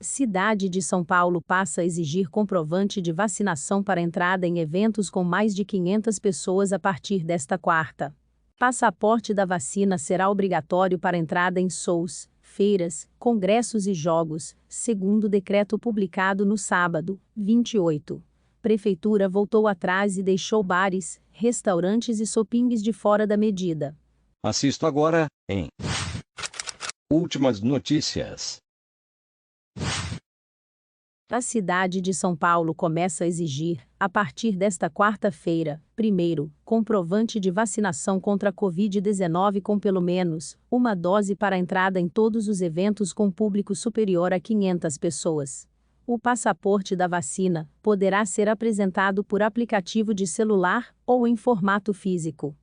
Cidade de São Paulo passa a exigir comprovante de vacinação para entrada em eventos com mais de 500 pessoas a partir desta quarta. Passaporte da vacina será obrigatório para entrada em shows, feiras, congressos e jogos, segundo decreto publicado no sábado, 28. Prefeitura voltou atrás e deixou bares, restaurantes e shoppings de fora da medida. Assisto agora, em Últimas Notícias. A cidade de São Paulo começa a exigir, a partir desta quarta-feira, primeiro, comprovante de vacinação contra a Covid-19 com pelo menos uma dose para entrada em todos os eventos com público superior a 500 pessoas. O passaporte da vacina poderá ser apresentado por aplicativo de celular ou em formato físico.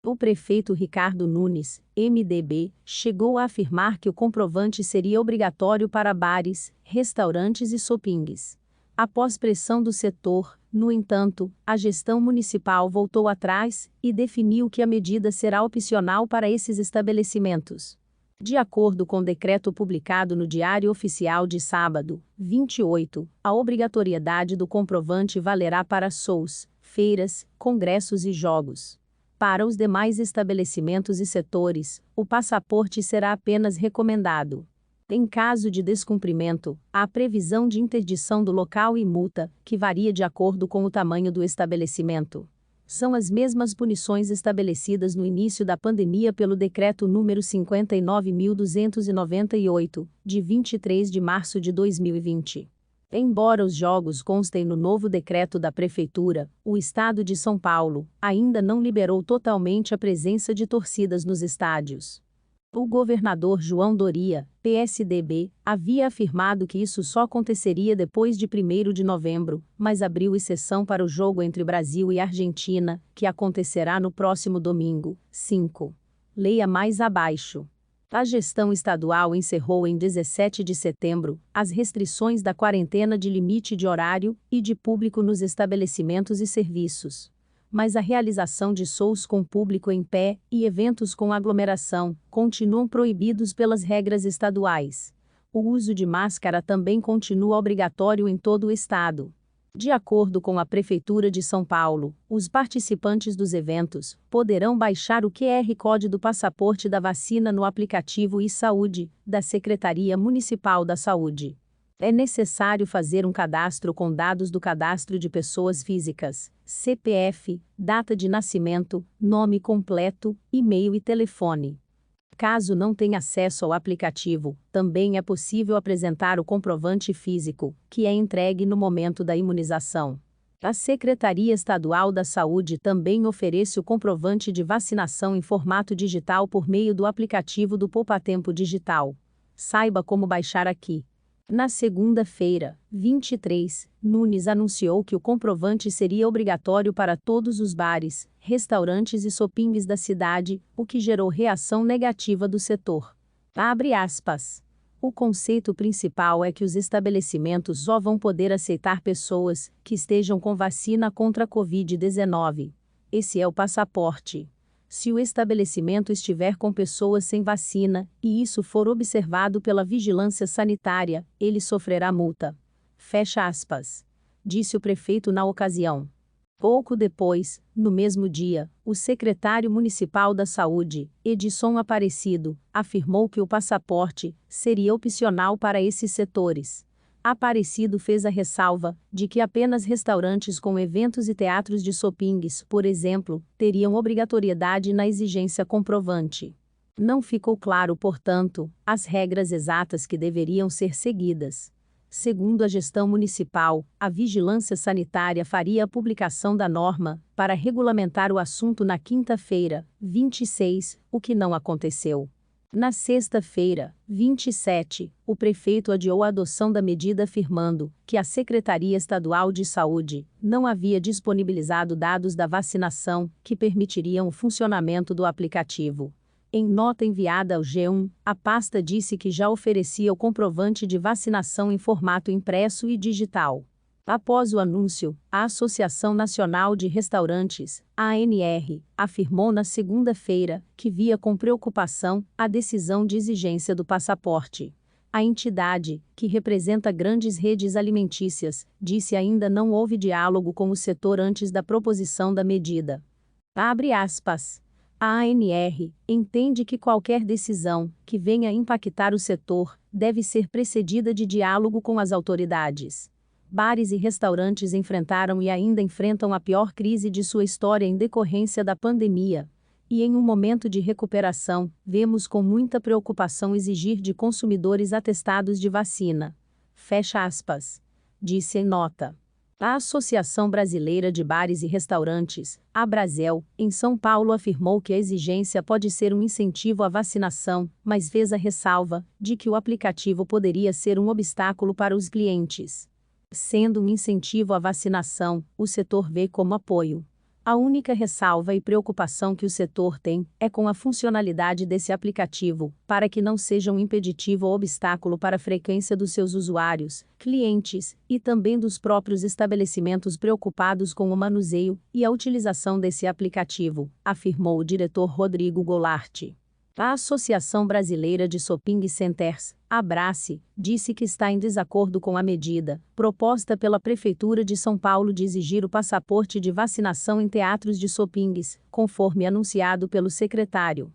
O prefeito Ricardo Nunes, MDB, chegou a afirmar que o comprovante seria obrigatório para bares, restaurantes e shoppings. Após pressão do setor, no entanto, a gestão municipal voltou atrás e definiu que a medida será opcional para esses estabelecimentos. De acordo com o decreto publicado no Diário Oficial de sábado, 28, a obrigatoriedade do comprovante valerá para shows, feiras, congressos e jogos. Para os demais estabelecimentos e setores, o passaporte será apenas recomendado. Em caso de descumprimento, há previsão de interdição do local e multa, que varia de acordo com o tamanho do estabelecimento. São as mesmas punições estabelecidas no início da pandemia pelo Decreto número 59.298, de 23 de março de 2020. Embora os jogos constem no novo decreto da Prefeitura, o Estado de São Paulo ainda não liberou totalmente a presença de torcidas nos estádios. O governador João Doria, PSDB, havia afirmado que isso só aconteceria depois de 1º de novembro, mas abriu exceção para o jogo entre Brasil e Argentina, que acontecerá no próximo domingo, 5. Leia mais abaixo. A gestão estadual encerrou em 17 de setembro as restrições da quarentena de limite de horário e de público nos estabelecimentos e serviços. Mas a realização de shows com público em pé e eventos com aglomeração continuam proibidos pelas regras estaduais. O uso de máscara também continua obrigatório em todo o estado. De acordo com a Prefeitura de São Paulo, os participantes dos eventos poderão baixar o QR Code do passaporte da vacina no aplicativo e-Saúde, da Secretaria Municipal da Saúde. É necessário fazer um cadastro com dados do Cadastro de Pessoas Físicas, CPF, data de nascimento, nome completo, e-mail e telefone. Caso não tenha acesso ao aplicativo, também é possível apresentar o comprovante físico, que é entregue no momento da imunização. A Secretaria Estadual da Saúde também oferece o comprovante de vacinação em formato digital por meio do aplicativo do Poupatempo Digital. Saiba como baixar aqui. Na segunda-feira, 23, Nunes anunciou que o comprovante seria obrigatório para todos os bares, restaurantes e shoppings da cidade, o que gerou reação negativa do setor. Abre aspas. O conceito principal é que os estabelecimentos só vão poder aceitar pessoas que estejam com vacina contra a Covid-19. Esse é o passaporte. Se o estabelecimento estiver com pessoas sem vacina, e isso for observado pela vigilância sanitária, ele sofrerá multa. Fecha aspas. Disse o prefeito na ocasião. Pouco depois, no mesmo dia, o secretário municipal da Saúde, Edson Aparecido, afirmou que o passaporte seria opcional para esses setores. Aparecido fez a ressalva de que apenas restaurantes com eventos e teatros de shoppings, por exemplo, teriam obrigatoriedade na exigência comprovante. Não ficou claro, portanto, as regras exatas que deveriam ser seguidas. Segundo a gestão municipal, a vigilância sanitária faria a publicação da norma para regulamentar o assunto na quinta-feira, 26, o que não aconteceu. Na sexta-feira, 27, o prefeito adiou a adoção da medida afirmando que a Secretaria Estadual de Saúde não havia disponibilizado dados da vacinação que permitiriam o funcionamento do aplicativo. Em nota enviada ao G1, a pasta disse que já oferecia o comprovante de vacinação em formato impresso e digital. Após o anúncio, a Associação Nacional de Restaurantes, ANR, afirmou na segunda-feira que via com preocupação a decisão de exigência do passaporte. A entidade, que representa grandes redes alimentícias, disse ainda não houve diálogo com o setor antes da proposição da medida. Abre aspas. A ANR entende que qualquer decisão que venha impactar o setor deve ser precedida de diálogo com as autoridades. Bares e restaurantes enfrentaram e ainda enfrentam a pior crise de sua história em decorrência da pandemia. E em um momento de recuperação, vemos com muita preocupação exigir de consumidores atestados de vacina. Fecha aspas. Disse em nota. A Associação Brasileira de Bares e Restaurantes, Abrasel, em São Paulo afirmou que a exigência pode ser um incentivo à vacinação, mas fez a ressalva de que o aplicativo poderia ser um obstáculo para os clientes. Sendo um incentivo à vacinação, o setor vê como apoio. A única ressalva e preocupação que o setor tem é com a funcionalidade desse aplicativo, para que não seja um impeditivo ou obstáculo para a frequência dos seus usuários, clientes, e também dos próprios estabelecimentos preocupados com o manuseio e a utilização desse aplicativo, afirmou o diretor Rodrigo Goulart. A Associação Brasileira de Shopping Centers, Abrace, disse que está em desacordo com a medida, proposta pela Prefeitura de São Paulo de exigir o passaporte de vacinação em teatros de shoppings, conforme anunciado pelo secretário.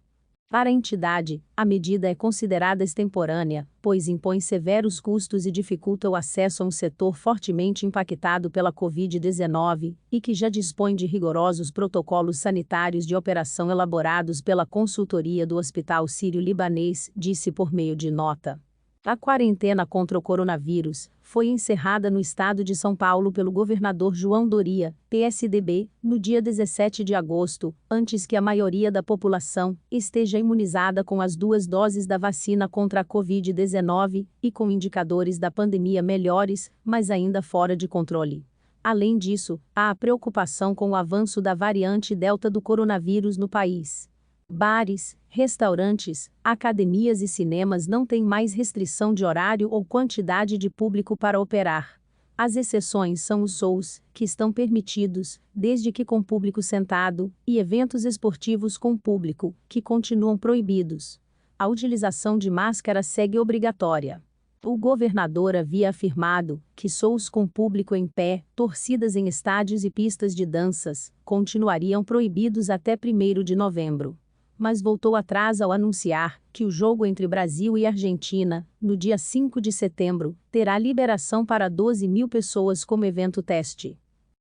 Para a entidade, a medida é considerada extemporânea, pois impõe severos custos e dificulta o acesso a um setor fortemente impactado pela Covid-19, e que já dispõe de rigorosos protocolos sanitários de operação elaborados pela consultoria do Hospital Sírio-Libanês, disse por meio de nota. A quarentena contra o coronavírus foi encerrada no estado de São Paulo pelo governador João Doria, PSDB, no dia 17 de agosto, antes que a maioria da população esteja imunizada com as 2 doses da vacina contra a Covid-19 e com indicadores da pandemia melhores, mas ainda fora de controle. Além disso, há a preocupação com o avanço da variante Delta do coronavírus no país. Bares, restaurantes, academias e cinemas não têm mais restrição de horário ou quantidade de público para operar. As exceções são os shows, que estão permitidos, desde que com público sentado, e eventos esportivos com público, que continuam proibidos. A utilização de máscara segue obrigatória. O governador havia afirmado que shows com público em pé, torcidas em estádios e pistas de danças, continuariam proibidos até 1º de novembro. Mas voltou atrás ao anunciar que o jogo entre Brasil e Argentina, no dia 5 de setembro, terá liberação para 12.000 pessoas como evento teste.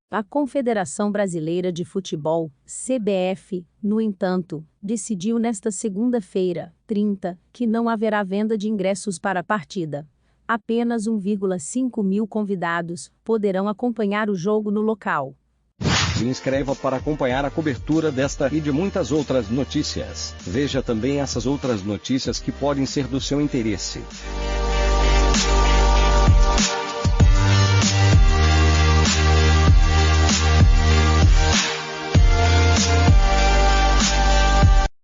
A Confederação Brasileira de Futebol, CBF, no entanto, decidiu nesta segunda-feira, 30, que não haverá venda de ingressos para a partida. Apenas 1,5 mil convidados poderão acompanhar o jogo no local. Se inscreva para acompanhar a cobertura desta e de muitas outras notícias. Veja também essas outras notícias que podem ser do seu interesse.